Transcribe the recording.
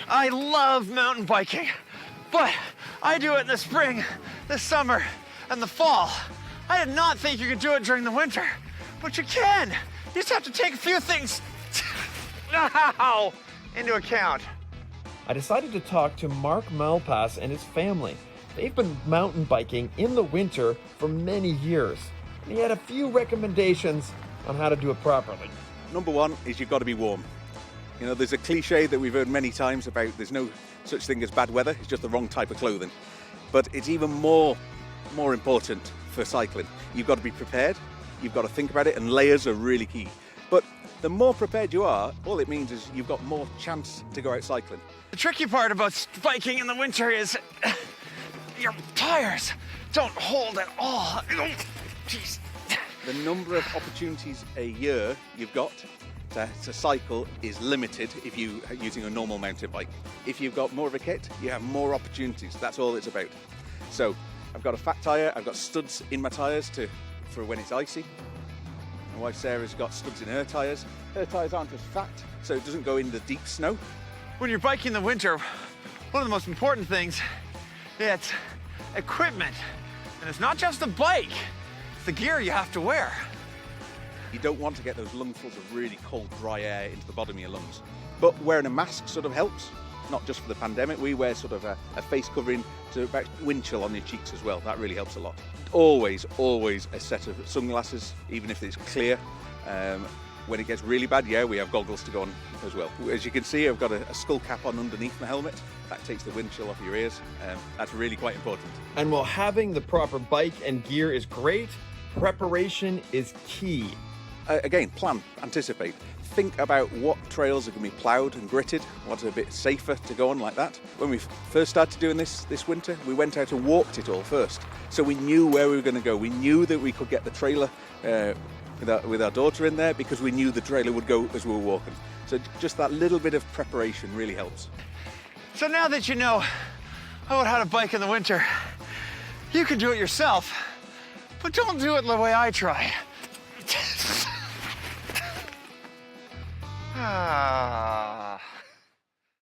I love mountain biking, but I do it in the spring, the summer, and the fall. I did not think you could do it during the winter, but you can. You just have to take a few things into account. I decided to talk to Mark Malpass and his family. They've been mountain biking in the winter for many years, and he had a few recommendations on how to do it properly. Number one is you've got to be warm. You know, there's a cliche that we've heard many times about there's no such thing as bad weather, it's just the wrong type of clothing. But it's even more important for cycling. You've got to be prepared, you've got to think about it, and layers are really key. But the more prepared you are, all it means is you've got more chance to go out cycling. The tricky part about biking in the winter is your tires don't hold at all. Jeez. The number of opportunities a year you've got to cycle is limited if you're using a normal mountain bike. If you've got more of a kit, you have more opportunities. That's all it's about. So I've got a fat tyre, I've got studs in my tyres for when it's icy. My wife Sarah's got studs in her tyres. Her tyres aren't as fat, so it doesn't go in the deep snow. When you're biking in the winter, one of the most important things is equipment. And it's not just the bike, it's the gear you have to wear. You don't want to get those lungfuls of really cold, dry air into the bottom of your lungs. But wearing a mask sort of helps, not just for the pandemic. We wear sort of a face covering to back wind chill on your cheeks as well. That really helps a lot. Always a set of sunglasses, even if it's clear. When it gets really bad, yeah, we have goggles to go on as well. As you can see, I've got a skull cap on underneath my helmet. That takes the wind chill off your ears. That's really quite important. And while having the proper bike and gear is great, preparation is key. Again, plan, anticipate. Think about what trails are going to be ploughed and gritted, what's a bit safer to go on like that. When we first started doing this winter, we went out and walked it all first. So we knew where we were going to go. We knew that we could get the trailer with our daughter in there because we knew the trailer would go as we were walking. So just that little bit of preparation really helps. So now that you know about how to bike in the winter, you can do it yourself, but don't do it the way I try. Ah.